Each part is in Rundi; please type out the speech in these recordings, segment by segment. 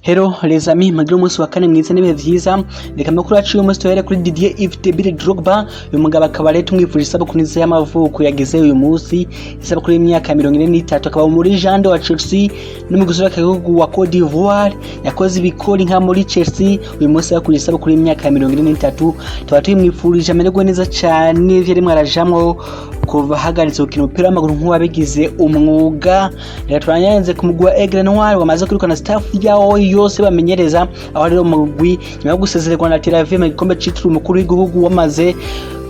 Hello les amis, magiro umunsi wa kane mwiza n'ibihe vyiza. Reka makuru aciye umunsi tuhere kuri Didier Yves Drogba. Uyu mugabo akaba rero tumwifurije isabukuru nziza y'amavuko yagize uyu munsi, isabukuru y'imyaka 43, akaba muri jande wa Chelsea n'umuguzi w'akagihugu wa Côte d'Ivoire. Yakoze ibikori nka muri Chelsea, uyu munsi yakuje isabukuru y'imyaka 43. Tuba tumwifurije amererwe neza cyane, ivyo rimwe arajamwo kuva hagaritse gukina umupira w'amaguru nk'uwabigize umwuga. Rero turanyanze ku mugwi wa Aigle Noir wamaze kwirukana staff yawo yose bamenyereza, aho rero umugwi nyuma yo gusezererwa na Tel mu gikombe citiriwe umukuru w'igihugu wamaze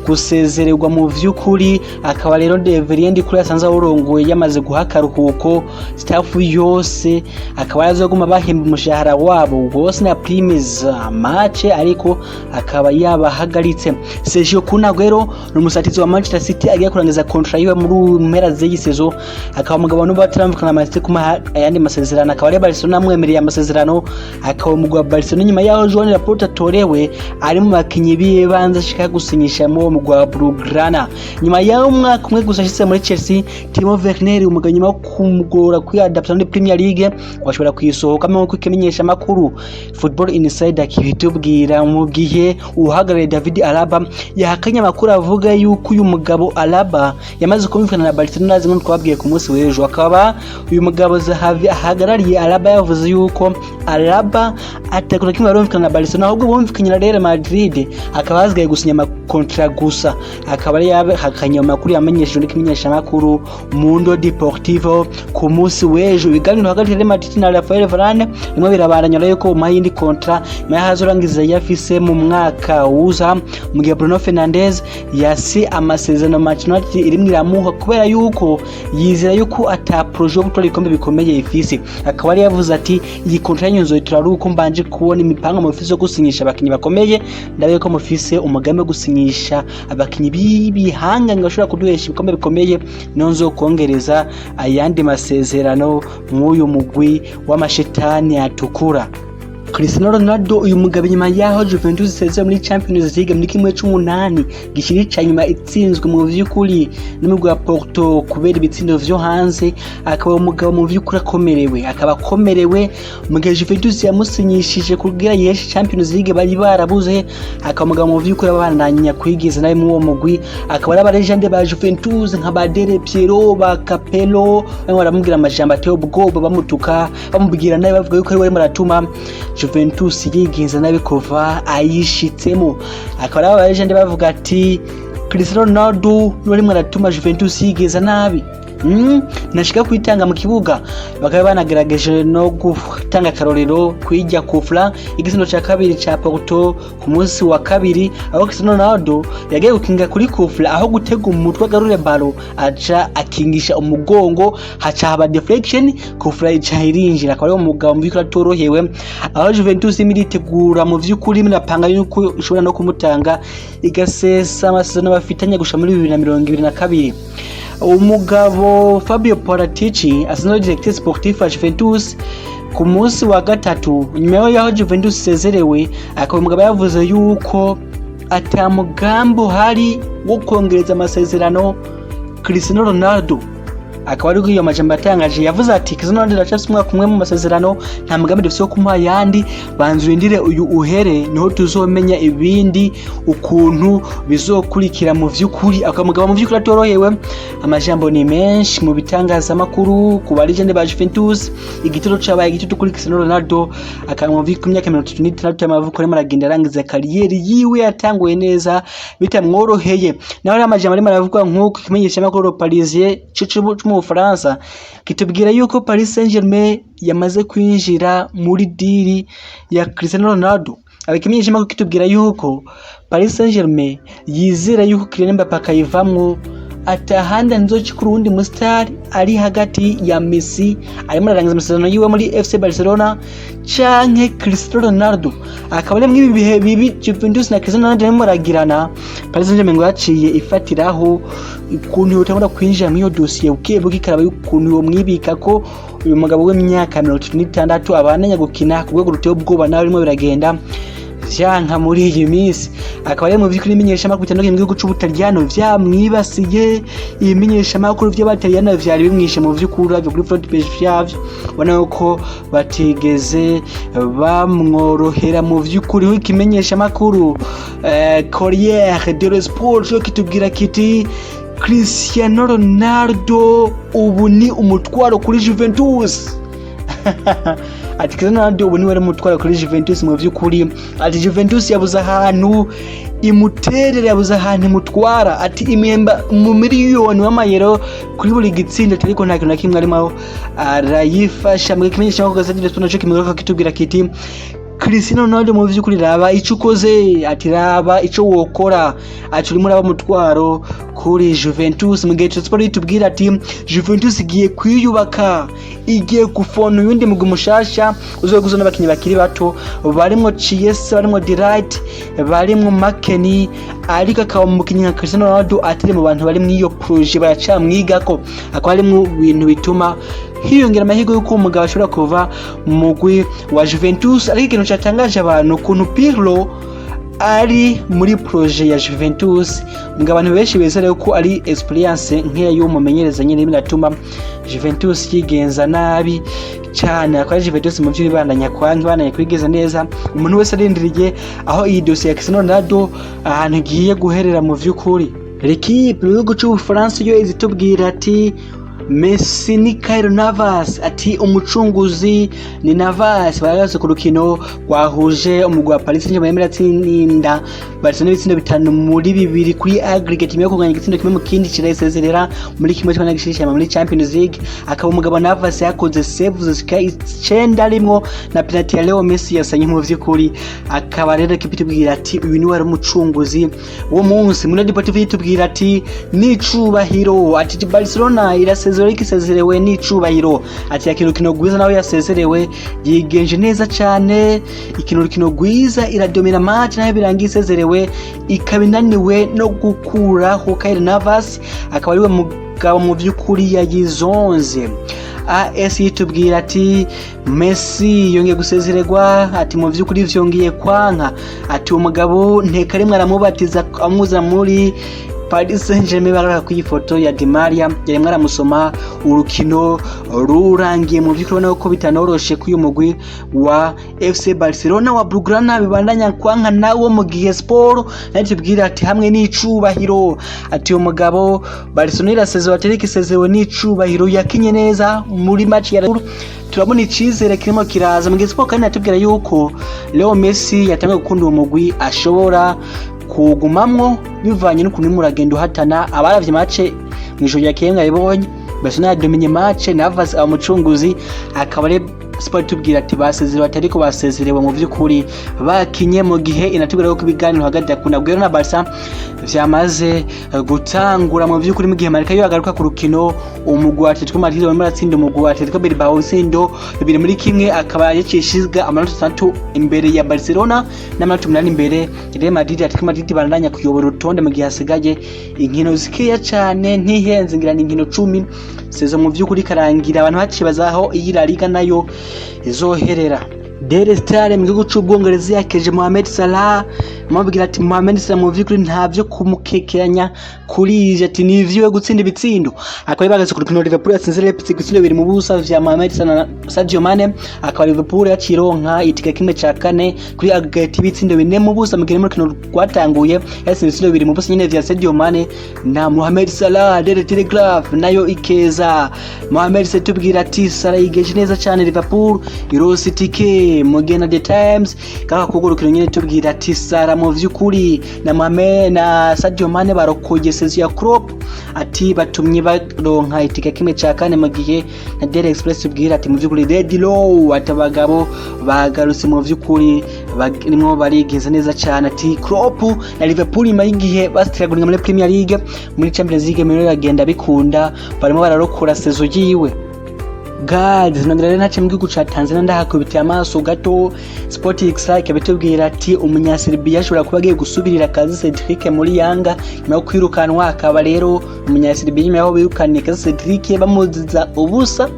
gusezererwa mu vy'ukuri. Akaba rero Deveriendi kuri yasanze urongoye yamaze guhakaruhuko staff yose, akaba yazoguma bahemba umushahara wabo wose na primes match, ariko akaba yabahagaritse. Sergio Kunagwero n'umusatizi wa Manchester City agiye kurangiza contract yiwe muri mpera z'iyi season, akaba umugabo n'ubataramvikana amasezerano kuma ayandi masezerano, akaba ari Barcelona amwemereye amasezerano, akaba umugwa Barcelona nyuma yaho Joan Laporta atorewe ari mu bakinyi biye banza shika gusinyisha mu mugwa Blaugrana. Nyuma yaho umwaka umwe gusa ashitse muri Chelsea, Timo Werner umugabo nyuma kumugora kwiadapta muri Premier League washobora kwisohoka mu kimenyesha makuru Football Insider kibitubwira mu gihe uhagarariye David Alaba yahakanye makuru avuga yuko uyu mugabo Alaba yamaze kumvikana na Barcelona zimwe twabwiye ku munsi w'ejo. Akaba uyu mugabo Zahavi ahagarariye Alaba yavuze yuko Alaba atakora kimwe barumvikana na Barcelona, ahubwo bumvikanye na Real Madrid, akaba azgaye gusinya contract gusa. Akaba yahakanye makuru yamenyesheje n'ikimenyesha makuru Mundo Deportivo ku munsi w'ejo. Ibiganiro hagati ya Real Madrid na Rafael Varane nimwe birabandanya yuko mayindi contract yahazorangiza yafise mu mwaka uza, mu gihe Bruno Fernandes yasi amasezerano Manchester United irimwe iramuha kubera yuko yizera yuko ata projet yo gutwara ikombe bikomeye ifise. Akaba ari yavuze ati iyi contract nyonzo turaruko mbanje kubona imipango mu ofisi yo gusinyisha abakinyi bakomeye, ndabe ko mufise umugambi wo gusinyisha abakinyi bibihanga ngashobora kuduhesha ibikombe bikomeye, nonzo kongereza ayandi masezerano mw'uyu mugwi w'amashetani atukura. Cristiano Ronaldo uyu mugabo nyuma yaho Juventus isezeye muri Champions League muri kimwe c'8 gishirica nyuma itsinzwe mu vy'ukuri n'umugwi wa Porto kubera ibitsindo vyo hanze, akaba umugabo mu vy'ukuri akomerewe mu gihe Juventus yamusinyishije kugira yeshe Champions League bari barabuze. Akaba umugabo mu vy'ukuri abandanya kwigiza nawe mu uwo mugwi, akaba ari abarejande ba Juventus nka ba Del Piero, ba Capello bamwe baramubwira amajambo ateye ubwoba, bamutuka bamubwira nawe bavuga yuko ari we maratuma Juventus yigenza nabi kuva ayishitsemo. Akaba abarejande bavuga ati Cristiano Ronaldo nuri maratuma Juventus yigenza nabi. Nashika kwitanga mu kibuga, bakaba banagerageje no gutanga karorero kwijya kufla igisino ca kabiri ca Porto ku munsi wa kabiri, aho Cristiano Ronaldo yagiye gukinga kuri kufla, aho gutega umutwe agarure balo aca akingisha umugongo, haca haba deflection, kufla ica irinjira. Akaba ari umugabo mu vy'ukuri atorohewe, aho Juventus imiritegura mu vy'ukuri minapanga yuko ishobora no kumutanga igasesa amasezerano bafitanye gusha muri 2022. Umugabo Fabio Partager Arsenal directeur sportif wa Juventus ku munsi wa gatatu nyuma yaho Juventus sezerewe, akaba umugabo yavuze yuko atamugambo hari wo kongereza amasezerano Cristiano Ronaldo. Akaba ari iyo majambo atangaje, yavuze ati Cristiano Ronaldo aracafise umwaka umwe mu masezerano, nta mugambi dufise wo kumuha yandi, banzurindire uyu uhere niho tuzomenya ibindi ukuntu bizokurikira mu vy'ukuri. Akaba umugabo mu vy'ukuri atorohewe, amajambo ni menshi mu bitangaza makuru ku barijende ba Juventus. Igitoro cabaye igitutu kuri Cristiano Ronaldo, akaba mu myaka 36 y'amavuko arimo aragenda arangiza kariyeri yiwe yatanguye neza bitamworoheye. Naho amajambo arimo aravuga nk'uko kimenyesha makuru Parisien mu Faransa kitubwira yuko Paris Saint-Germain yamaze kwinjira muri diri ya Cristiano Ronaldo. Abakimenyesha makuru kitubwira yuko Paris Saint-Germain yizera yuko Kylian Mbappé akayivamwo atahanda nzoci kuri undi mustar ari hagati ya Messi arimo arangiza amasezerano yiwe muri FC Barcelona canke Cristiano Ronaldo. Akaba ari mwibi bihe bibi Juventus na Cristiano Ronaldo barimo baragirana, Paris Saint-Germain ngo yaciye ifatiraho ukuntu yotangura kwinjira mu iyo dossier ukebuka ikaraba y'ukuntu yo mwibika ko uyu mugabo w'imyaka 36 abananya gukina ku rwego ruteye ubwoba nawe arimo biragenda vyanka muri iyi minsi. Akaba ari mu vy'ukuri bimenyesha makuru bitandukanye mu gihugu c'Ubutaliyano vyamwibasiye. Ibimenyesha makuru vy'Abataliyano vyari bimwishe mu vy'ukuri bavyo kuri front page vyavyo, ubona ko batigeze bamworohera mu vy'ukuri. Ikimenyesha makuru Corriere dello Sport cyo kitubwira kiti Cristiano Ronaldo ubu ni umutwaro kuri Juventus. Ati Cristiano Ronaldo ubu ni wari umutwaro kuri Juventus mu vy'ukuri. Ati Juventus yabuze ahantu imuterere, yabuze ahantu imutwara. Ati imemba mu miliyoni w'amayero kuri buri gitsinda, ariko nta kintu na kimwe arimo arayifasha. Mu kimenyesha ko gazeti cyo kimwe kitubwira kiti Cristiano Ronaldo mu vy'ukuri raba ico ukoze, ati raba ico wokora, ati urimo raba mutwaro kuri Juventus. Mu gihe Sport itubwira ati Juventus igiye kwiyubaka, igiye gufona uyundi mugwi mushasha uzoguzana abakinyi bakiri bato, barimo Chiesa, barimo Delight, barimo Makeni, ariko akaba mukinyi nka Cristiano Ronaldo atari mu bantu bari muri iyo projet baracamwigako. Akaba ari mu bintu bituma hiyongera amahirwe y'uko umugabo ashobora kuva mu mugwi wa Juventus. Ariko ikintu cyatangaje abantu ukuntu Pirlo ari muri projet ya Juventus, mugabo abantu benshi bezera ko ari experience nk'iya y'umumenyereza nyine biratuma Juventus yigenza nabi cyane. Akaba Juventus mu by'uri bandanya kwigeza neza. Umuntu wese arindiriye aho iyi dossier ya Cristiano Ronaldo ahantu giye guherera mu vy'ukuri. L'équipe y'ugihugu c'Ubufaransa yo izitubwira ati Messi ni Kairo Navas, ati umucunguzi ni Navas. Baragaze ku rukino rwahuje umugwi wa Paris Saint-Germain iratsinda Barcelona ibitsindo 5 muri 2 kuri aggregate, imwe kuganya igitsindo kimwe mu kindi kirayisezerera muri kimwe cyo nagishishima muri Champions League. Akaba umugabo Navas yakoze save zika 9 arimo na penalty ya Leo Messi yasanye mu vy'ukuri. Akaba rero kipitubwira ati uyu ni wari umucunguzi wo munsi. Muri Deportivo yitubwira ati ni cubahiro, ati Barcelona isezerewe ni cubahiro. Ati yakino kino gwiza nawe yasezerewe yigenje neza cyane. Ikino kino gwiza iradomira match nayo birangiye isezerewe, ikabinaniwe no gukuraho Kairo Navas. Akaba ariwe mugabo mu vy'ukuri yayizonze. AS yitubwira ati Messi yongeye gusezererwa, ati mu vy'ukuri vyongeye kwanka. Ati umugabo nteka rimwe aramubatiza amuza muri Paris Saint-Germain. Baraka ku ifoto ya Di Maria yaremwe aramusoma urukino rurangiye. Mu vy'ukuri nako bitanoroshe ku umugwi wa FC Barcelona wa Blaugrana bibandanya kwanka nawo mu gihe Sport natubwira ati hamwe n'icubahiro. Ati umugabo Barcelona irasezewe, atereka isezewe n'icubahiro, yakinye neza muri match ya turabona icizere kirimo kiraza. Mu gihe Sport kandi natubwira yuko Leo Messi yatangiye gukunda umugwi ashobora kugumamwo bivanye n'ukuntu muragenda uhatana. Abaravye match mwijoro ya Kenga ibonye Barcelona yadominye match, Navas amucunguzi. Akaba ari Sport tubwira ati basezerewe, atariko basezerewe mu vy'ukuri bakinye. Mu gihe inatubwira ko ibiganiro hagati yakunda Guero na Barca vyamaze gutangura mu vy'ukuri. Mu gihe Marca yo agaruka ku rukino umugwi wa Atletico Madrid barimo ratsinda umugwi wa Atletico Bilbao sindo 2-0. Akaba yacishizga amanota 3 imbere ya Barcelona n'amanota 8 imbere Real Madrid. Atletico Madrid barandanya kuyobora urutonde mu gihe hasigaye inkino zikeya cyane, ntihenze ngirana inkino 10 sezo mu vy'ukuri karangira. Abantu bacibazaho iyi La Liga nayo izoherera. Daily Star mu gihugu c'Ubwongereza yakeje Mohamed Salah, mubwira ati Mohamed Salah mu vy'ukuri ntavyo kumukekeranya kuri ije, ati nivyo gutsinda ibitsindo. Akaba bagaze ku rukino Liverpool yatsinze Leipzig ibitsindo 2 mu busa vya Mohamed Salah Sadio Mane. Akaba Liverpool yacironka itika kimwe ca kane kuri aggregate ibitsindo 4 mu busa. Mu gihe mu rukino rwatanguye yatsinze ibitsindo 2 mu busa nyene vya Sadio Mane na Mohamed Salah. Daily Telegraph nayo ikeza Mohamed Salah tubwira ati Salah yigeje neza cyane, Liverpool irose itike. Mu gihe na The Times kaka kugurukira nyene tubwira ati Salah mu vy'ukuri na Mohamed na Sadio Mane barokoye sezo ya Klopp, ati batumye baronka itika kimwe ca kane. Mu gihe na Daily Express tubwira ati mu vy'ukuri Red Low atabagabo bagarutse mu vy'ukuri barimo barigenza neza cyane. Ati Klopp na Liverpool nyuma y'igihe bastragurira muri Premier League, muri Champions League muri agenda bikunda barimo bararokora sezo yiwe. Guys, nongera nace mu gihugu ca Tanzania ndahakubitiye amaso gato. Sport Extra ikabitubwira ati umunyasirbiya ashobora kuba agiye gusubirira akazi Cedric muri Yanga nyuma yo kwirukanwa. Akaba rero umunyasirbiya nyuma yo birukaniye akazi Cedric bamuziza ubusa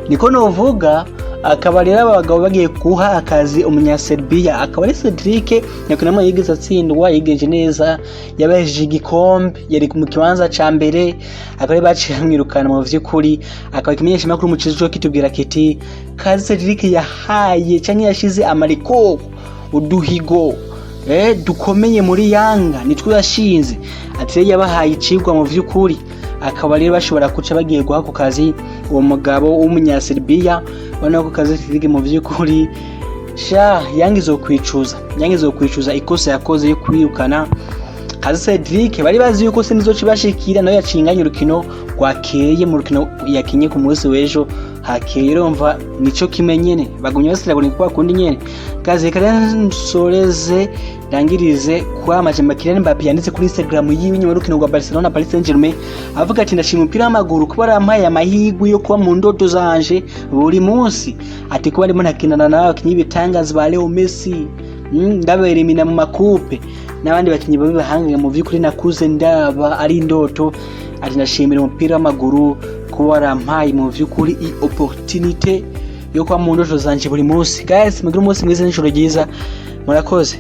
niko novuga. Akaba rero abagabo bagiye guha akazi umunyaserbia, akaba ari Cedric yakunamo yigeze atsindwa, yigeje neza, yabaheje igikombe, yari mu kibanza ca mbere, akaba baciye mwirukana mu vy'ukuri. Akaba ikimenyesha makuru mu cizo kitubwira kiti kazi Cedric yahaye canke yashize amariko uduhigo dukomeye muri Yanga nitwe yashinze, ati yabahaye icigwa mu vy'ukuri. Akaba rero bashobora kuca bagiye guha ku kazi uwo mugabo w'umunyaserbia, bana ko kazi Cedric mu vy'ukuri Yanga izokwicuza ikosa yakoze yo kwirukana kazi Cedric. Bari bazi yuko se nizocibashikira nayo yacinganye urukino rwakeye mu rukino yakinye ku munsi w'ejo hakeye. Urumva nico kimenyene bagumye basirabone kwa kundi nyene kazi karensoreze rangirize kwa majemba Kylian Mbappe yanditse kuri Instagram yiwe nyuma y'urukino rwa Barcelona Paris Saint-Germain, avuga ati ndashima umupira w'amaguru kuba arampaye amahigwe yo kuba mu ndoto zanje buri munsi, ati kuba arimo nakinana n'abakinyi bitangaza ba Leo Messi, ndabere mina mu makupe n'abandi bakinyi babihanganye mu vy'ukuri nakuze ndaba ari indoto. Ati ndashimira umupira w'amaguru kuba arampaye mu vy'ukuri i opportunity yo kuba mu ndoto zanje buri munsi. Guys, mugire umunsi mwiza n'ijoro ryiza, murakoze.